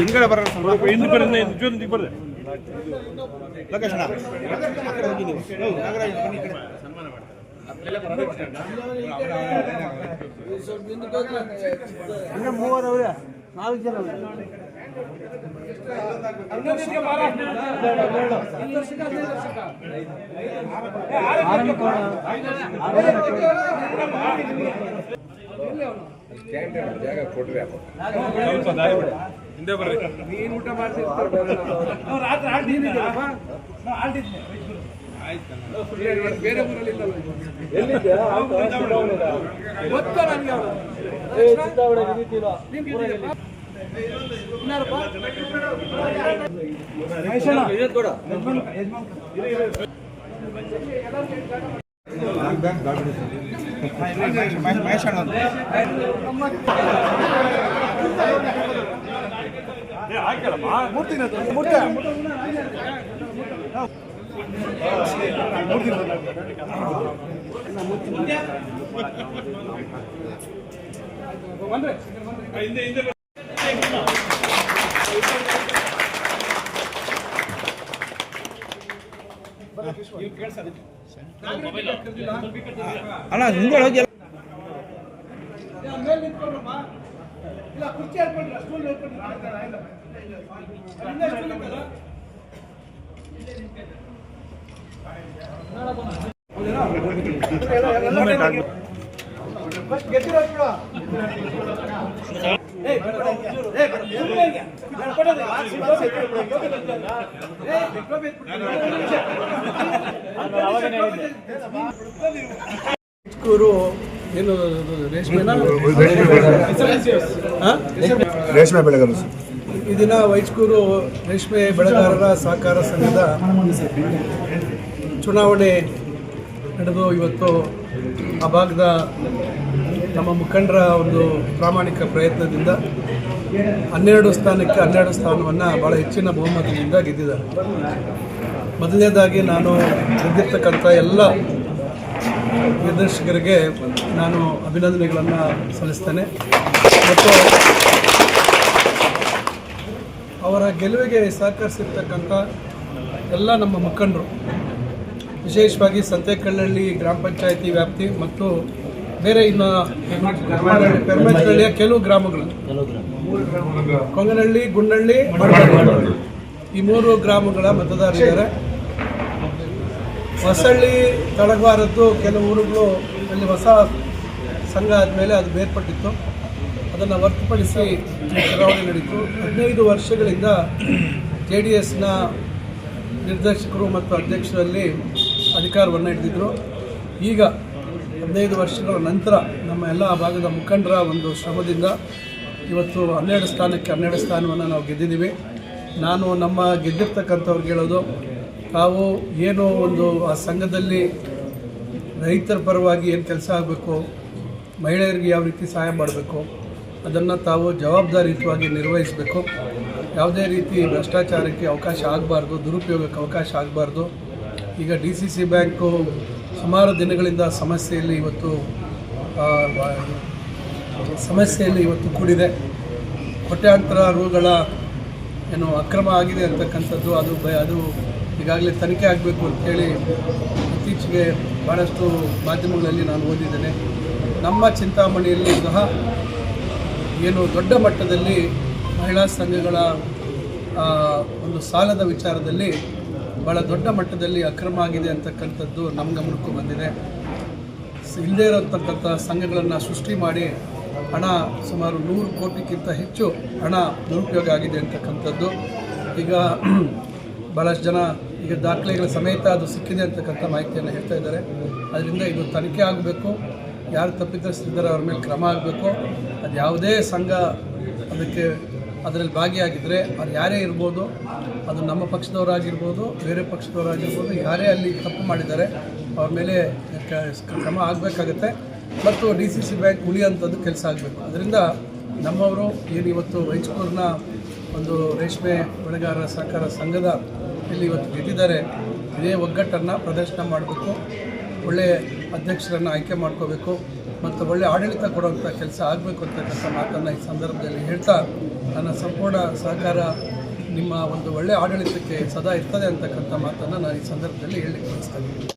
ಹಿಂದ್ಗಡೆ ಬರೋಣ ಸ್ವಲ್ಪ ಹಿಂದೆ ಬರ್ರಿ ನಿಜವಾಗ್ಲೂ ಬರ್ರಿ ಲೋಕೇಶಣ್ಣ ಹೋಗಿ ನೀವು ನಾಗರಾಜ್ ಬನ್ನಿ ಕಡೆ ಸನ್ಮಾನ ಮಾಡ್ತಾರೆ ಮೂವರವ್ರೆ 4 ಜನ ಜಾಗ ಕೊಡ್ರಿ ಹಿಂದೆ ಬರ್ರಿ ನೀನು ಊಟ ಮಾಡ್ತಿರ್ತಾರೆ ಬೇರೆ ಊರಲ್ಲಿ ಗೊತ್ತಾ ಅಣ್ಣ ಹಿಂದೆ ಹೋಗಿ ಏನು ರೇಷ್ಮೆ ಬೆಳೆಗಾರರು ಈ ದಿನ ವೈಚ್ಕೂರು ರೇಷ್ಮೆ ಬೆಳೆಗಾರರ ಸಹಕಾರ ಸಂಘದ ಚುನಾವಣೆ ನಡೆದು ಇವತ್ತು ಆ ಭಾಗದ ನಮ್ಮ ಮುಖಂಡರ ಒಂದು ಪ್ರಾಮಾಣಿಕ ಪ್ರಯತ್ನದಿಂದ 12 ಸ್ಥಾನಕ್ಕೆ 12 ಸ್ಥಾನವನ್ನು ಭಾಳ ಹೆಚ್ಚಿನ ಬಹುಮತದಿಂದ ಗೆದ್ದಿದ್ದಾರೆ. ಮೊದಲನೇದಾಗಿ ನಾನು ಗೆದ್ದಿರ್ತಕ್ಕಂಥ ಎಲ್ಲ ನಿರ್ದೇಶಕರಿಗೆ ನಾನು ಅಭಿನಂದನೆಗಳನ್ನು ಸಲ್ಲಿಸ್ತೇನೆ ಮತ್ತು ಅವರ ಗೆಲುವಿಗೆ ಸಹಕರಿಸಿರ್ತಕ್ಕಂಥ ಎಲ್ಲ ನಮ್ಮ ಮುಖಂಡರು, ವಿಶೇಷವಾಗಿ ಸಂತೆಕಲ್ಲಹಳ್ಳಿ ಗ್ರಾಮ ಪಂಚಾಯಿತಿ ವ್ಯಾಪ್ತಿ ಮತ್ತು ಬೇರೆ ಇನ್ನು ಪೆರ್ಮೆಚಹಳ್ಳಿಯ ಕೆಲವು ಗ್ರಾಮಗಳು, ಕೊಂಗನಹಳ್ಳಿ, ಗುಂಡಹಳ್ಳಿ, ಈ 3 ಗ್ರಾಮಗಳ ಮತದಾರರಿದ್ದಾರೆ. ಹೊಸಳ್ಳಿ, ತಳಗವಾರದ್ದು ಕೆಲವು ಊರುಗಳು ಅಲ್ಲಿ ಹೊಸ ಸಂಘ ಆದಮೇಲೆ ಅದು ಬೇರ್ಪಟ್ಟಿತ್ತು. ಅದನ್ನು ಹೊರತುಪಡಿಸಿ ಚುನಾವಣೆ ನಡೀತು. 15 ವರ್ಷಗಳಿಂದ JDSನ ನಿರ್ದೇಶಕರು ಮತ್ತು ಅಧ್ಯಕ್ಷರಲ್ಲಿ ಅಧಿಕಾರವನ್ನು ಹಿಡಿದಿದ್ದರು. ಈಗ 15 ವರ್ಷಗಳ ನಂತರ ನಮ್ಮ ಎಲ್ಲ ಭಾಗದ ಮುಖಂಡರ ಒಂದು ಶ್ರಮದಿಂದ ಇವತ್ತು 12 ಸ್ಥಾನಕ್ಕೆ 12 ಸ್ಥಾನವನ್ನು ನಾವು ಗೆದ್ದಿದ್ದೀವಿ. ನಾನು ನಮ್ಮ ಗೆದ್ದಿರ್ತಕ್ಕಂಥವ್ರಿಗೆ ಹೇಳೋದು, ತಾವು ಏನೋ ಒಂದು ಆ ಸಂಘದಲ್ಲಿ ರೈತರ ಪರವಾಗಿ ಏನು ಕೆಲಸ ಆಗಬೇಕು, ಮಹಿಳೆಯರಿಗೆ ಯಾವ ರೀತಿ ಸಹಾಯ ಮಾಡಬೇಕು, ಅದನ್ನು ತಾವು ಜವಾಬ್ದಾರಿಯುತವಾಗಿ ನಿರ್ವಹಿಸಬೇಕು. ಯಾವುದೇ ರೀತಿ ಭ್ರಷ್ಟಾಚಾರಕ್ಕೆ ಅವಕಾಶ ಆಗಬಾರ್ದು, ದುರುಪಯೋಗಕ್ಕೆ ಅವಕಾಶ ಆಗಬಾರ್ದು. ಈಗ DCC ಬ್ಯಾಂಕು ಸುಮಾರು ದಿನಗಳಿಂದ ಸಮಸ್ಯೆಯಲ್ಲಿ ಇವತ್ತು ಕೂಡಿದೆ. ಕೋಟ್ಯಾಂತರ ರೂಗಳ ಏನು ಅಕ್ರಮ ಆಗಿದೆ ಅಂತಕ್ಕಂಥದ್ದು ಅದು ಈಗಾಗಲೇ ತನಿಖೆ ಆಗಬೇಕು ಅಂತೇಳಿ ಇತ್ತೀಚೆಗೆ ಭಾಳಷ್ಟು ಮಾಧ್ಯಮಗಳಲ್ಲಿ ನಾನು ಓದಿದ್ದೇನೆ. ನಮ್ಮ ಚಿಂತಾಮಣಿಯಲ್ಲಿ ಸಹ ಏನು ದೊಡ್ಡ ಮಟ್ಟದಲ್ಲಿ ಮಹಿಳಾ ಸಂಘಗಳ ಒಂದು ಸಾಲದ ವಿಚಾರದಲ್ಲಿ ಭಾಳ ದೊಡ್ಡ ಮಟ್ಟದಲ್ಲಿ ಅಕ್ರಮ ಆಗಿದೆ ಅಂತಕ್ಕಂಥದ್ದು ನಮ್ಮ ಗಮನಕ್ಕೂ ಬಂದಿದೆ. ಇಲ್ಲದೇ ಇರತಕ್ಕಂಥ ಸಂಘಗಳನ್ನು ಸೃಷ್ಟಿ ಮಾಡಿ ಹಣ ಸುಮಾರು 100 ಕೋಟಿಗಿಂತ ಹೆಚ್ಚು ಹಣ ದುರುಪಯೋಗ ಆಗಿದೆ ಅಂತಕ್ಕಂಥದ್ದು ಈಗ ಭಾಳಷ್ಟು ಜನ ಈಗ ದಾಖಲೆಗಳ ಸಮೇತ ಅದು ಸಿಕ್ಕಿದೆ ಅಂತಕ್ಕಂಥ ಮಾಹಿತಿಯನ್ನು ಹೇಳ್ತಾ ಇದ್ದಾರೆ. ಅದರಿಂದ ಇದು ತನಿಖೆ ಆಗಬೇಕು. ಯಾರು ತಪ್ಪಿತಸ್ಥರಿದ್ದಾರೆ ಅವ್ರ ಮೇಲೆ ಕ್ರಮ ಆಗಬೇಕು. ಅದು ಯಾವುದೇ ಸಂಘ ಅದರಲ್ಲಿ ಭಾಗಿಯಾಗಿದ್ದರೆ ಅದು ಯಾರೇ ಇರ್ಬೋದು, ಅದು ನಮ್ಮ ಪಕ್ಷದವರಾಗಿರ್ಬೋದು, ಬೇರೆ ಪಕ್ಷದವರಾಗಿರ್ಬೋದು, ಯಾರೇ ಅಲ್ಲಿ ತಪ್ಪು ಮಾಡಿದ್ದಾರೆ ಅವ್ರ ಮೇಲೆ ಕ್ರಮ ಆಗಬೇಕಾಗತ್ತೆ ಮತ್ತು DCC ಬ್ಯಾಂಕ್ ಉಳಿಯುವಂಥದ್ದು ಕೆಲಸ ಆಗಬೇಕು. ಅದರಿಂದ ನಮ್ಮವರು ಏನು ಇವತ್ತು ವೈಚ್ಕೂರಿನ ಒಂದು ರೇಷ್ಮೆ ಬೆಳೆಗಾರರ ಸಹಕಾರ ಸಂಘದ ಇಲ್ಲಿ ಇವತ್ತು ಗೆದ್ದಿದ್ದಾರೆ, ಇದೇ ಒಗ್ಗಟ್ಟನ್ನು ಪ್ರದರ್ಶನ ಮಾಡಬೇಕು. ಒಳ್ಳೆಯ ಅಧ್ಯಕ್ಷರನ್ನು ಆಯ್ಕೆ ಮಾಡ್ಕೋಬೇಕು. ಮತ್ತು ಒಳ್ಳೆ ಆಡಳಿತ ಕೊಡುವಂಥ ಕೆಲಸ ಆಗಬೇಕು ಅಂತಕ್ಕಂಥ ಮಾತನ್ನು ಈ ಸಂದರ್ಭದಲ್ಲಿ ಹೇಳ್ತಾ, ನನ್ನ ಸಂಪೂರ್ಣ ಸಹಕಾರ ನಿಮ್ಮ ಒಂದು ಒಳ್ಳೆಯ ಆಡಳಿತಕ್ಕೆ ಸದಾ ಇರ್ತದೆ ಅಂತಕ್ಕಂಥ ಮಾತನ್ನು ನಾನು ಈ ಸಂದರ್ಭದಲ್ಲಿ ಹೇಳಲಿಕ್ಕೆ ಬಯಸ್ತೇನೆ.